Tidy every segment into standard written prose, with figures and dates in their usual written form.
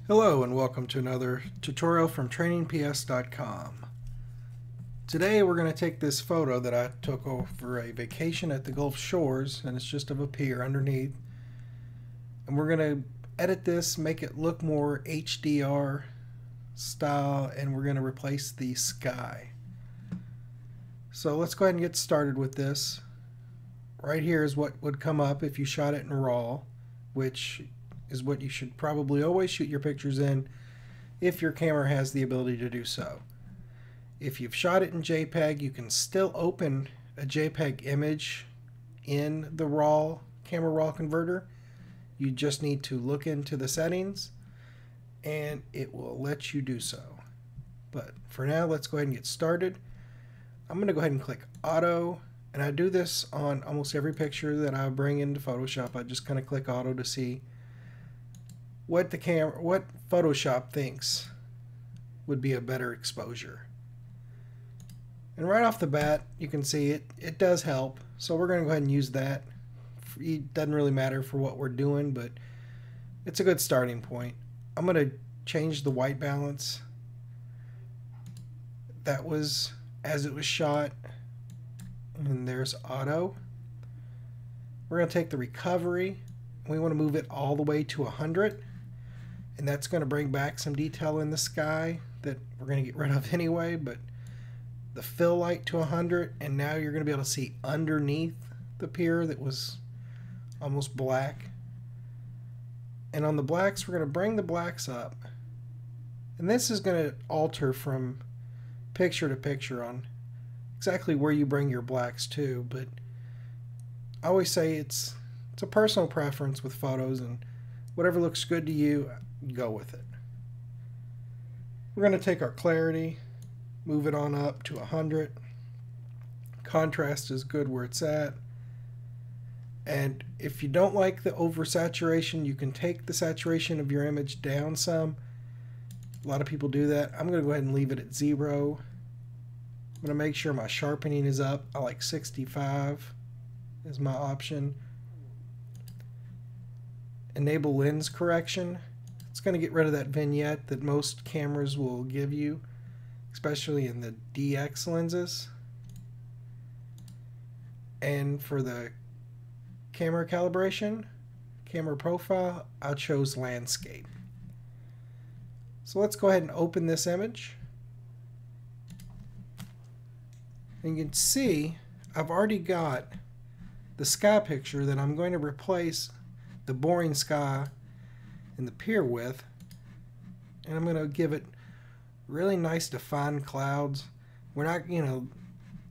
Hello and welcome to another tutorial from trainingps.com. Today we're going to take this photo that I took over a vacation at the Gulf Shores, and it's just of a pier underneath, and we're going to edit this, make it look more HDR style, and we're going to replace the sky. So let's go ahead and get started with this. Right here is what would come up if you shot it in RAW, which is what you should probably always shoot your pictures in if your camera has the ability to do so. If you've shot it in JPEG, you can still open a JPEG image in the camera RAW converter. You just need to look into the settings and it will let you do so. But for now, let's go ahead and get started. I'm going to go ahead and click auto, and I do this on almost every picture that I bring into Photoshop. I just kind of click auto to see what Photoshop thinks would be a better exposure. And right off the bat, you can see it does help. So we're going to go ahead and use that. It doesn't really matter for what we're doing, but it's a good starting point. I'm going to change the white balance. That was as it was shot. And there's auto. We're going to take the recovery. We want to move it all the way to 100. And that's going to bring back some detail in the sky that we're going to get rid of anyway, but the fill light to 100, and now you're going to be able to see underneath the pier that was almost black. And on the blacks, we're going to bring the blacks up. And this is going to alter from picture to picture on exactly where you bring your blacks to, but I always say it's a personal preference with photos, and whatever looks good to you, go with it. We're going to take our clarity, move it on up to 100. Contrast is good where it's at. And if you don't like the oversaturation, you can take the saturation of your image down some. A lot of people do that. I'm going to go ahead and leave it at 0. I'm going to make sure my sharpening is up. I like 65 is my option. Enable lens correction. It's going to get rid of that vignette that most cameras will give you, especially in the DX lenses. And for the camera calibration, camera profile, I chose landscape. So let's go ahead and open this image. And you can see I've already got the sky picture that I'm going to replace the boring sky in the pier with, and I'm going to give it really nice defined clouds. We're not,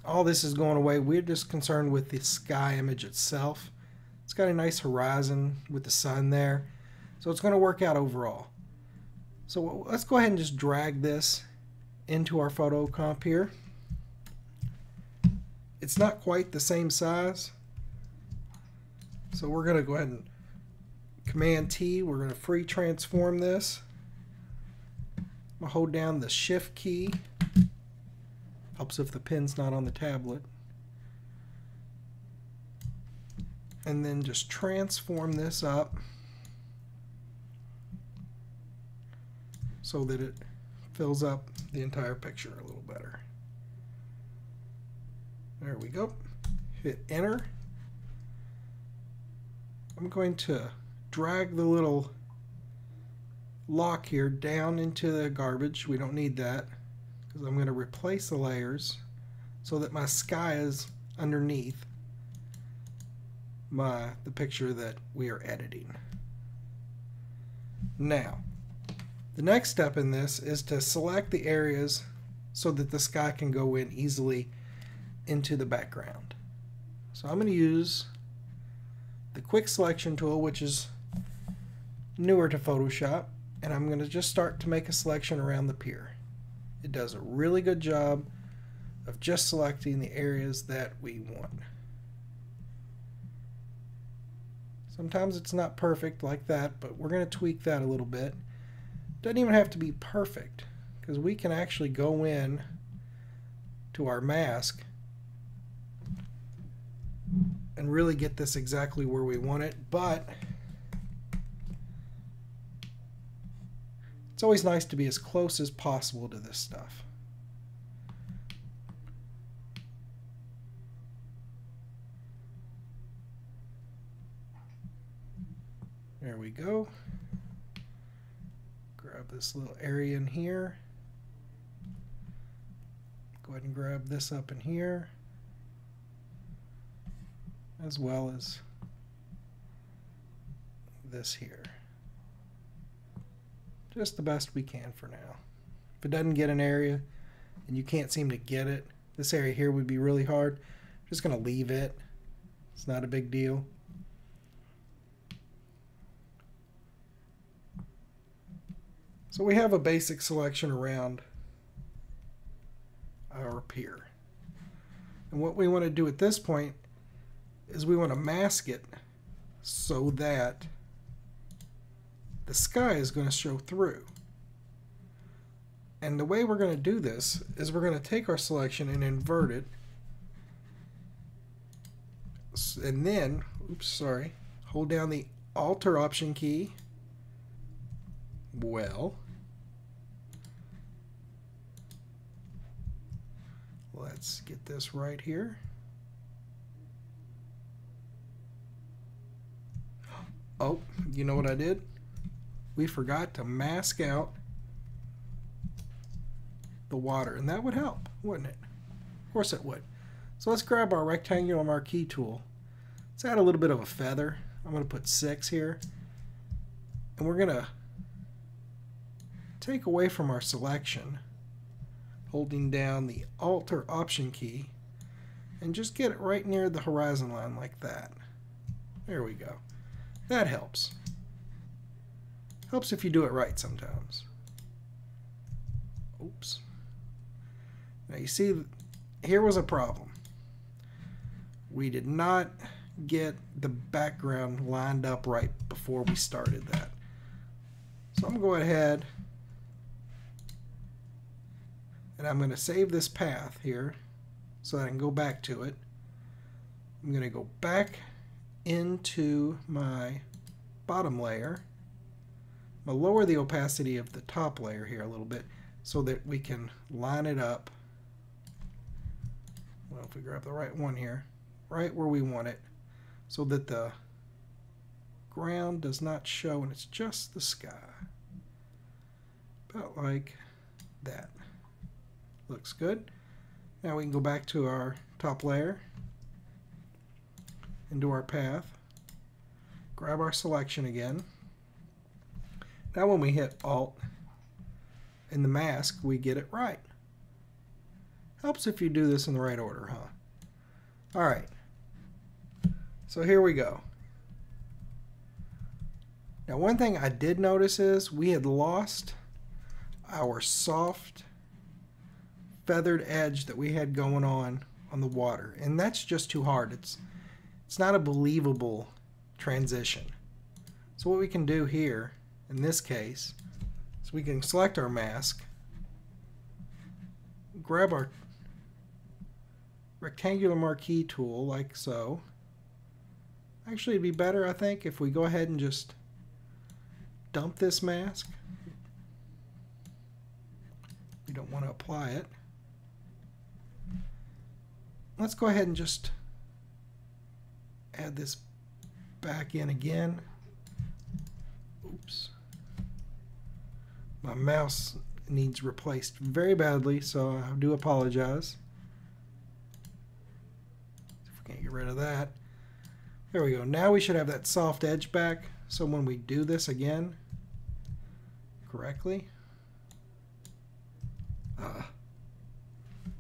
all this is going away. We're just concerned with the sky image itself. It's got a nice horizon with the sun there, so it's going to work out overall. So let's go ahead and just drag this into our photo comp here. It's not quite the same size, so we're going to go ahead and Command T, we're going to free transform this. I'll hold down the Shift key. Helps if the pin's not on the tablet. And then just transform this up so that it fills up the entire picture a little better. There we go. Hit enter. I'm going to drag the little lock here down into the garbage. We don't need that because I'm going to replace the layers so that my sky is underneath the picture that we are editing. Now, the next step in this is to select the areas so that the sky can go in easily into the background. So I'm going to use the quick selection tool, which is newer to Photoshop, and I'm going to just start to make a selection around the pier. It does a really good job of just selecting the areas that we want. Sometimes it's not perfect like that, but we're going to tweak that a little bit. Doesn't even have to be perfect, because we can actually go in to our mask and really get this exactly where we want it, but It's always nice to be as close as possible to this stuff. There we go. Grab this little area in here. Go ahead and grab this up in here, as well as this here. Just the best we can for now. If it doesn't get an area and you can't seem to get it, this area here would be really hard. I'm just going to leave it. It's not a big deal. So we have a basic selection around our pier. And what we want to do at this point is we want to mask it so that the sky is going to show through. And the way we're going to do this is we're going to take our selection and invert it. And then, hold down the Alt or Option key. Let's get this right here. Oh, you know what I did? We forgot to mask out the water, and that would help, wouldn't it? Of course it would. So let's grab our rectangular marquee tool. Let's add a little bit of a feather. I'm going to put 6 here. And we're going to take away from our selection, holding down the Alt or Option key, and just get it right near the horizon line like that. There we go. That helps. Helps if you do it right sometimes. Oops. Now you see, here was a problem. We did not get the background lined up right before we started that. So I'm going to go ahead and I'm going to save this path here so that I can go back to it. I'm going to go back into my bottom layer. I'm going to lower the opacity of the top layer here a little bit so that we can line it up. Well, if we grab the right one here, right where we want it, so that the ground does not show and it's just the sky. About like that. Looks good. Now we can go back to our top layer, into our path, grab our selection again. Now when we hit Alt in the mask, we get it right. Helps if you do this in the right order, huh? Alright, so here we go. Now one thing I did notice is we had lost our soft feathered edge that we had going on the water, and that's just too hard. It's not a believable transition. So what we can do here in this case is we can select our mask, grab our rectangular marquee tool like so. Actually, it'd be better, I think, if we go ahead and just dump this mask. We don't want to apply it. Let's go ahead and just add this back in again. Oops. My mouse needs replaced very badly, so I do apologize. If we can't get rid of that. There we go. Now we should have that soft edge back, so when we do this again correctly,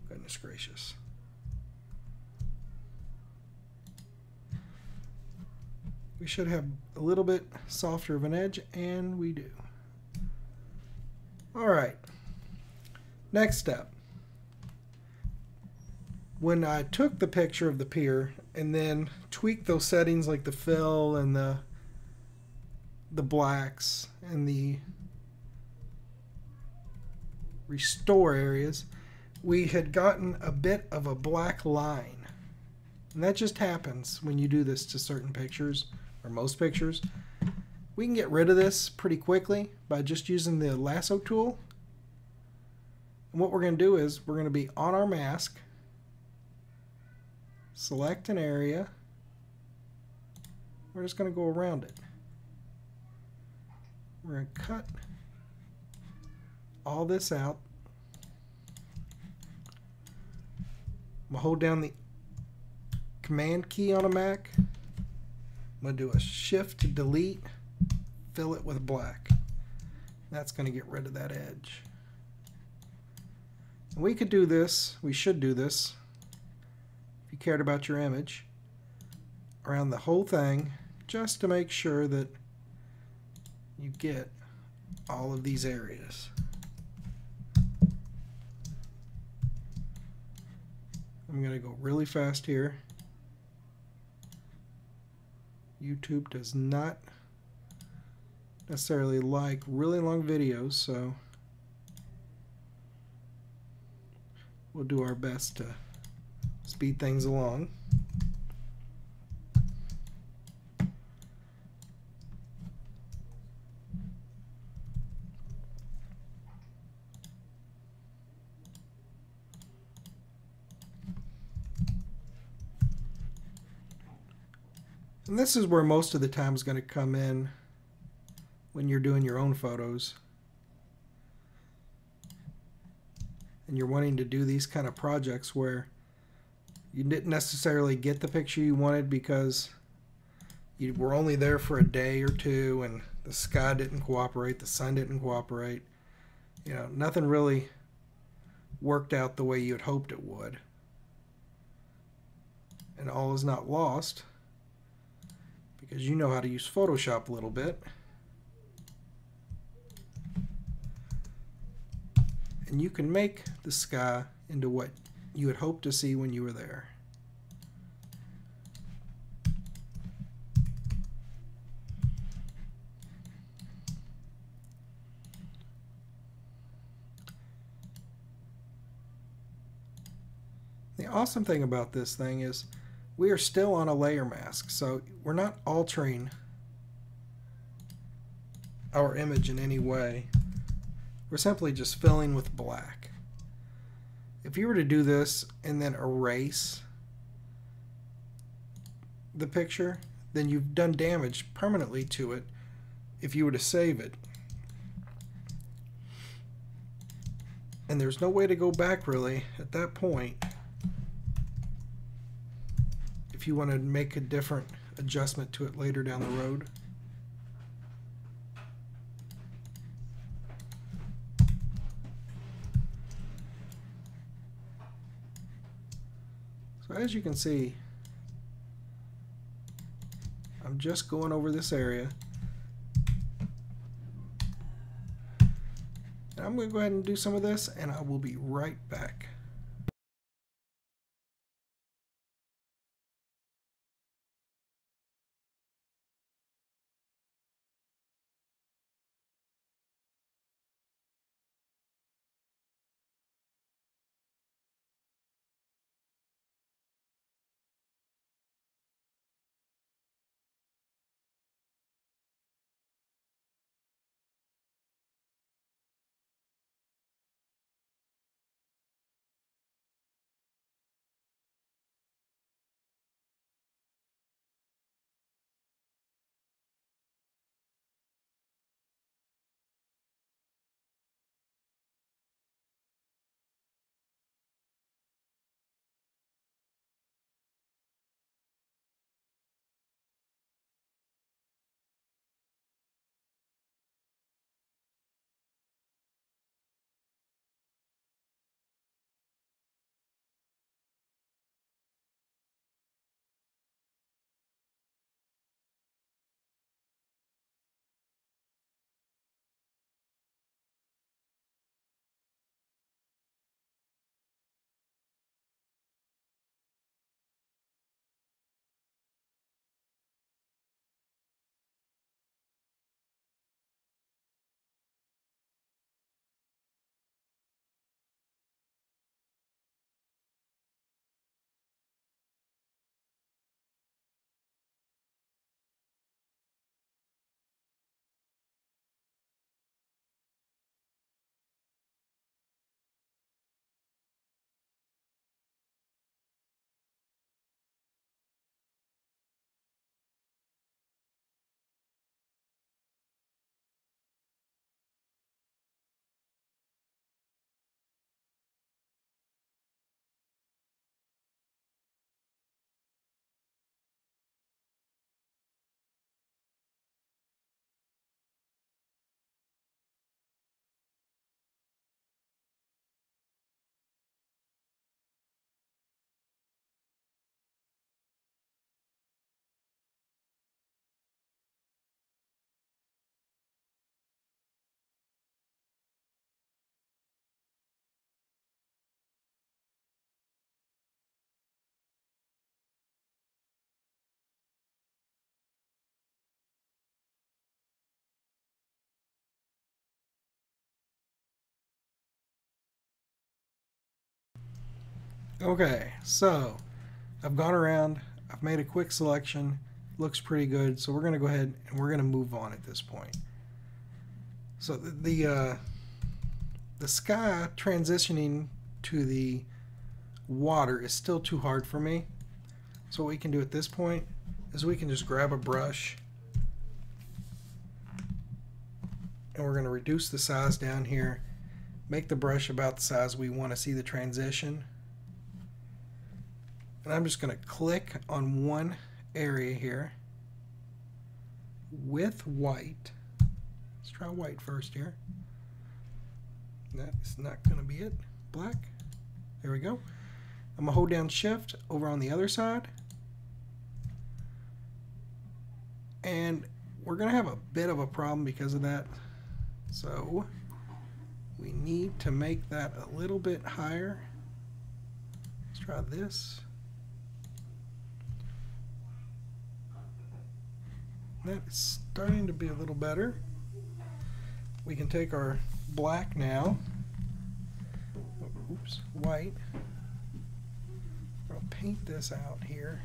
goodness gracious. We should have a little bit softer of an edge, and we do. Alright, next step. When I took the picture of the pier and then tweaked those settings like the fill and the blacks and the restore areas, we had gotten a bit of a black line. And that just happens when you do this to certain pictures, or most pictures. We can get rid of this pretty quickly by just using the lasso tool. And what we're going to do is we're going to be on our mask, select an area, we're just going to go around it. We're going to cut all this out. I'm going to hold down the Command key on a Mac. I'm going to do a Shift to delete, fill it with black. That's going to get rid of that edge. And we could do this, we should do this, if you cared about your image, around the whole thing, just to make sure that you get all of these areas. I'm going to go really fast here. YouTube does not necessarily like really long videos, so we'll do our best to speed things along. And this is where most of the time is going to come in when you're doing your own photos and you're wanting to do these kind of projects where you didn't necessarily get the picture you wanted because you were only there for a day or two and the sky didn't cooperate, the sun didn't cooperate, you know, nothing really worked out the way you had hoped it would. And all is not lost, because you know how to use Photoshop a little bit. And you can make the sky into what you had hoped to see when you were there. The awesome thing about this thing is we are still on a layer mask, so we're not altering our image in any way. We're simply just filling with black. If you were to do this and then erase the picture, then you've done damage permanently to it if you were to save it. And there's no way to go back really at that point if you want to make a different adjustment to it later down the road. So as you can see, I'm just going over this area. And I'm going to go ahead and do some of this, and I will be right back. Okay, so I've gone around, I've made a quick selection, looks pretty good, so we're going to go ahead and we're going to move on at this point. So the sky transitioning to the water is still too hard for me. So what we can do at this point is we can just grab a brush and we're going to reduce the size down here, make the brush about the size we want to see the transition. And I'm just going to click on one area here with white. Let's try white first here. That's not going to be it. Black. There we go. I'm going to hold down Shift over on the other side. And we're going to have a bit of a problem because of that. So we need to make that a little bit higher. Let's try this. That is starting to be a little better. We can take our black now. Oops, white. I'll paint this out here.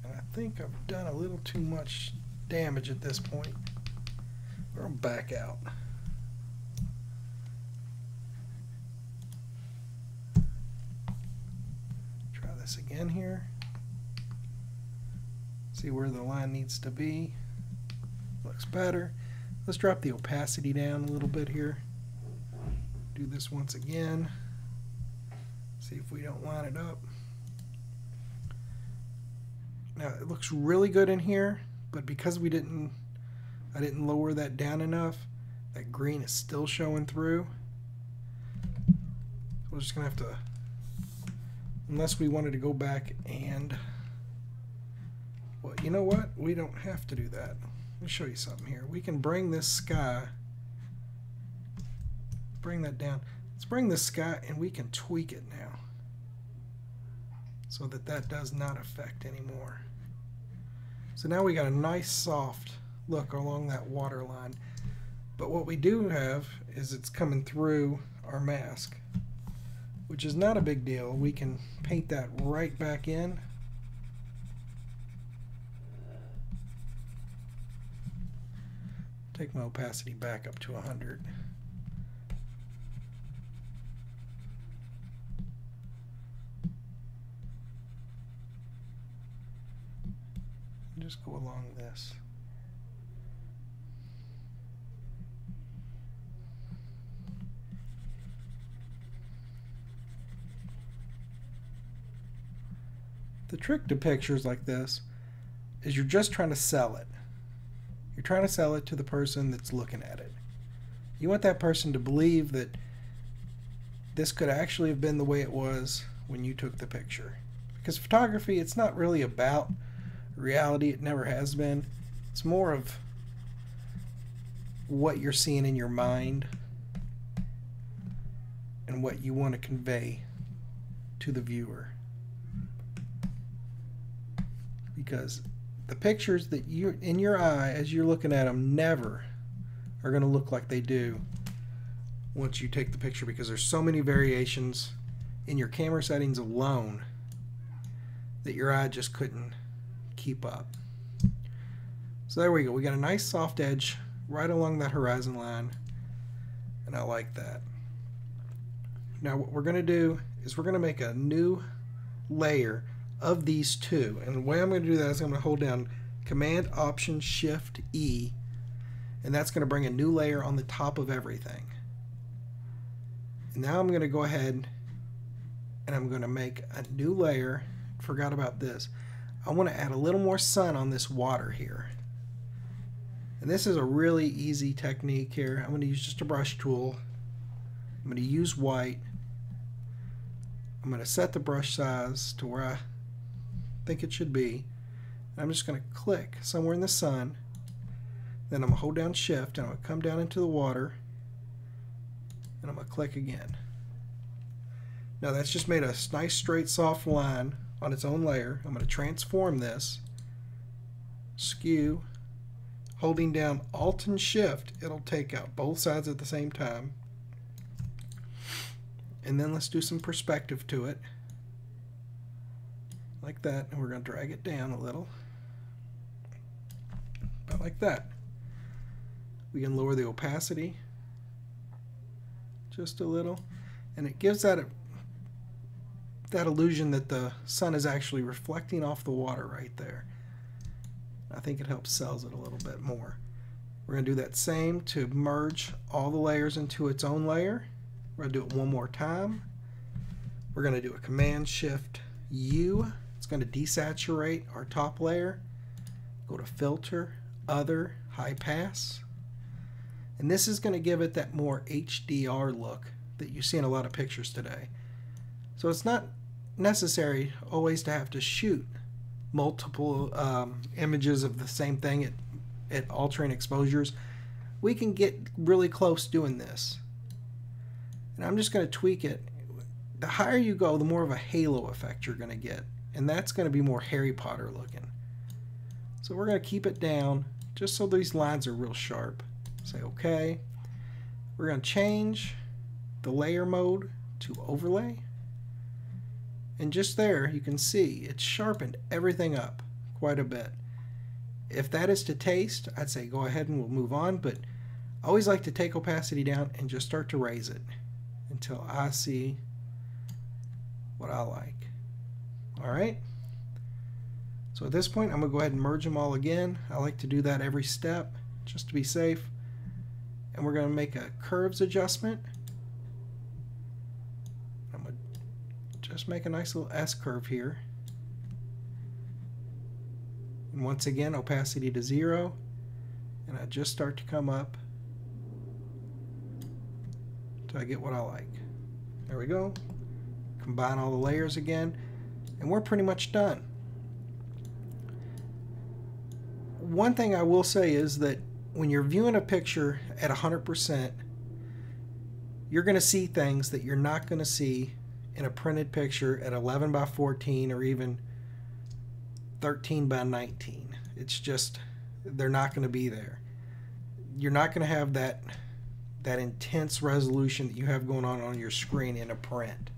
And I think I've done a little too much damage at this point. I'll back out. Try this again here. See where the line needs to be. Looks better. Let's drop the opacity down a little bit here. Do this once again. See if we don't line it up. Now it looks really good in here, but because I didn't lower that down enough, that green is still showing through. We're just gonna have to, unless we wanted to go back and, well, you know what? We don't have to do that. Let me show you something here. We can bring this sky, bring that down. Let's bring this sky and we can tweak it now so that that does not affect anymore. So now we got a nice soft look along that water line. But what we do have is it's coming through our mask, which is not a big deal. We can paint that right back in. Take my opacity back up to 100. And just go along this. The trick to pictures like this is you're just trying to sell it. You're trying to sell it to the person that's looking at it. You want that person to believe that this could actually have been the way it was when you took the picture. Because photography, it's not really about reality. It never has been. It's more of what you're seeing in your mind and what you want to convey to the viewer. Because the pictures that you in your eye as you're looking at them never are going to look like they do once you take the picture, because there's so many variations in your camera settings alone that your eye just couldn't keep up. So there we go. We got a nice soft edge right along that horizon line, and I like that. Now what we're going to do is we're going to make a new layer of these two, and the way I'm going to do that is I'm going to hold down Command Option Shift E, and that's going to bring a new layer on the top of everything. And now I'm going to go ahead and I'm going to make a new layer. Forgot about this. I want to add a little more sun on this water here, and this is a really easy technique here. I'm going to use just a brush tool. I'm going to use white. I'm going to set the brush size to where I think it should be. I'm just going to click somewhere in the sun, then I'm going to hold down Shift and I'm going to come down into the water and I'm going to click again. Now that's just made a nice straight soft line on its own layer. I'm going to transform this, skew, holding down Alt and Shift, it'll take out both sides at the same time, And then let's do some perspective to it. Like that. And we're going to drag it down a little. About like that. We can lower the opacity just a little. And it gives that illusion that the sun is actually reflecting off the water right there. I think it helps sells it a little bit more. We're going to do that same to merge all the layers into its own layer. We're going to do it one more time. We're going to do a Command-Shift-U. It's going to desaturate our top layer. Go to Filter, Other, High Pass. And this is going to give it that more HDR look that you see in a lot of pictures today. So it's not necessary always to have to shoot multiple images of the same thing at altering exposures. We can get really close doing this. And I'm just going to tweak it. The higher you go, the more of a halo effect you're going to get. And that's going to be more Harry Potter looking. So we're going to keep it down just so these lines are real sharp. Say OK. We're going to change the layer mode to overlay. And just there you can see it's sharpened everything up quite a bit. If that is to taste, I'd say go ahead and we'll move on, but I always like to take opacity down and just start to raise it until I see what I like. Alright, so at this point I'm going to go ahead and merge them all again. I like to do that every step just to be safe. And we're going to make a curves adjustment. I'm going to just make a nice little S curve here. And once again, opacity to 0. And I just start to come up until I get what I like. There we go. Combine all the layers again. And we're pretty much done. One thing I will say is that when you're viewing a picture at 100%, you're going to see things that you're not going to see in a printed picture at 11 by 14 or even 13 by 19. It's just, they're not going to be there. You're not going to have that intense resolution that you have going on your screen in a print.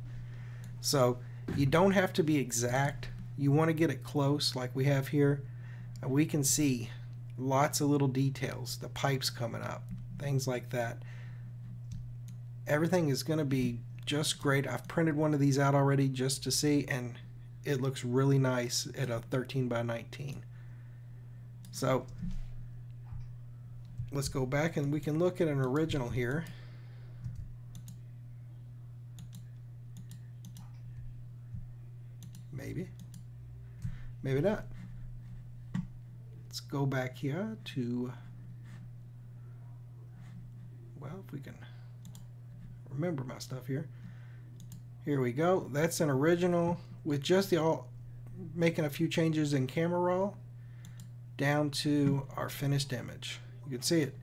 So you don't have to be exact. You want to get it close like we have here. We can see lots of little details, the pipes coming up, things like that. Everything is going to be just great. I've printed one of these out already just to see, and it looks really nice at a 13 by 19. So let's go back and we can look at an original here. Maybe not. Let's go back here to, well, if we can remember my stuff here. Here we go. That's an original with just making a few changes in camera raw down to our finished image. You can see it.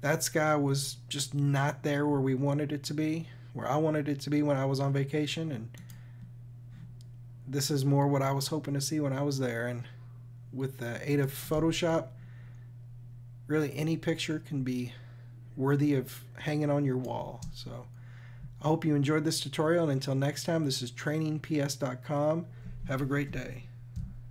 That sky was just not there where we wanted it to be, where I wanted it to be when I was on vacation, and this is more what I was hoping to see when I was there. And with the aid of Photoshop, really any picture can be worthy of hanging on your wall. So I hope you enjoyed this tutorial, and until next time, this is trainingps.com. Have a great day.